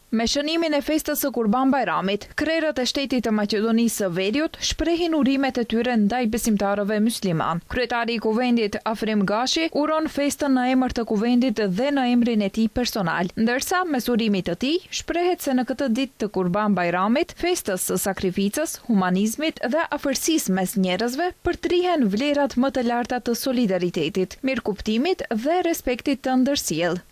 Me shënimin e festës së Kurban Bajramit, krerët e shtetit të Maqedonisë së Veriut shprehin urimet e tyre ndaj besimtarëve musliman. Kryetari i Kuvendit Afrim Gashi uron festën në emër të Kuvendit dhe në emrin e tij personal, ndërsa mes urimit të tij shprehet se në këtë ditë të Kurban Bajramit, festës së sakrificës, humanizmit dhe afërsisë mes njerëzve, përtrihen vlerat më të larta të solidaritetit, mirëkuptimit dhe respektit të ndërsjellë.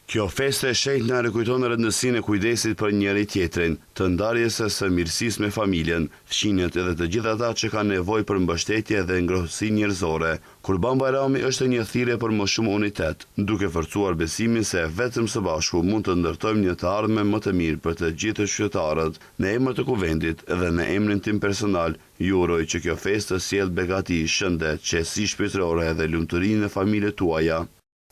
Kjo feste e shenjtë na rikujton rëndësinë e kujdesit për njëri tjetrin, të ndarjes së mirësisë me familjen, fëmijët edhe të gjithë ata që kanë nevojë për mbështetje dhe ngrohtësi njerëzore. Kurban Bajrami është një thirrje për më shumë unitet, duke forcuar besimin se vetëm së bashku mund të ndërtojmë një të ardhme më të mirë për të gjithë qytetarët. Në emër të Kuvendit dhe në emrin tim personal, ju uroj që kjo festë sjellë begati, shëndet, qetësi shpirtërore dhe lumturi në familjet tuaja.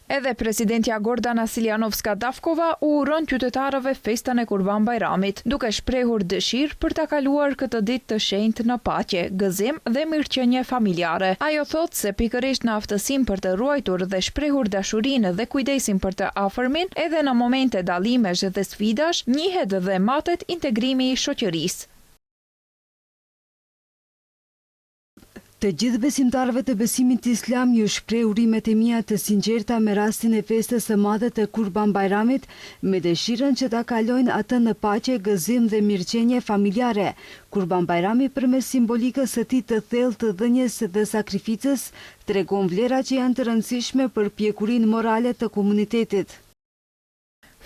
Edhe presidentja Gordana Siljanovska-Davkova u uron qytetarëve festën e Kurban Bajramit, duke shprehur dëshirë për ta kaluar këtë ditë të shenjtë në paqe, gëzim dhe mirëqenie familjare. Ajo thotë se pikërisht në aftësinë për të ruajtur dhe shprehur dashurinë dhe kujdesin për të afërmin, edhe në momente dallimesh dhe sfidash, njihet dhe matet integrimi i shoqërisë. Të gjithë besimtarëve të besimit islam ju shpreh urimet e mia të sinqerta me rastin e festës së madhe të Kurban Bajramit, me dëshirën që ta kalojnë atë në paqe, gëzim dhe mirëqenie familjare. Kurban Bajrami përmes simbolikës së tij të thellë të dhënjes dhe sakrificës tregon vlera që janë të rëndësishme për pjekurinë morale të komunitetit.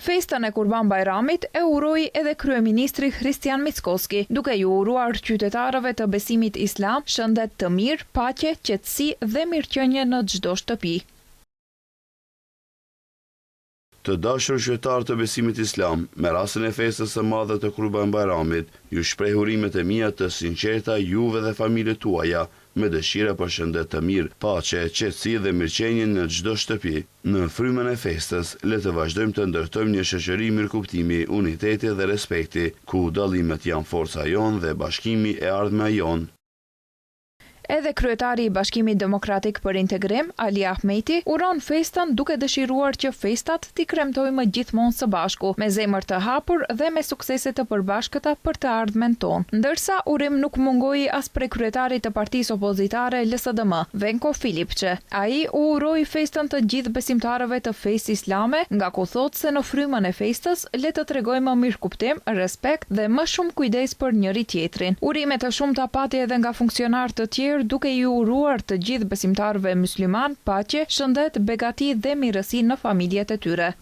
Festën e Kurban Bajramit e uroi edhe kryeministri Hristijan Mickoski, duke ju uruar qytetarëve të besimit islam shëndet të mirë, paqe, qetësi dhe mirëqenie në çdo shtëpi. Të dashur qytetarë të besimit islam, me rastin e festës së madhe të Kurban Bajramit, ju shpreh urimet e mia të sinqerta juve dhe familjet tuaja, me dëshira për shëndet të mirë, paqe, qetësi dhe mirëqenie në çdo shtëpi. Në frymën e festës, le të vazhdojmë të ndërtojmë një shoqëri mirëkuptimi, uniteti dhe respekti, ku dallimet janë forca jonë dhe bashkimi e ardhmja jonë. Edhe kryetari i Bashkimit Demokratik për Integrim, Ali Ahmeti, uron festën duke dëshiruar që festat t'i kremtojmë gjithmonë së bashku, me zemër të hapur dhe me suksese të përbashkëta për të ardhmen tonë. Ndërsa urim nuk mungoi as prej kryetarit të partisë opozitare LSDM, Venko Filipçe. Ai u uroi festën të gjithë besimtarëve të fesë islame, nga ku thotë se në frymën e festës le të tregojmë mirëkuptim, respekt dhe më shumë kujdes për njëri tjetrin. Urime të shumta pati edhe nga funksionarë të tjerë, duke ju uruar të gjithë besimtarëve musliman paqe, shëndet, begati dhe mirësi në familjet e tyre.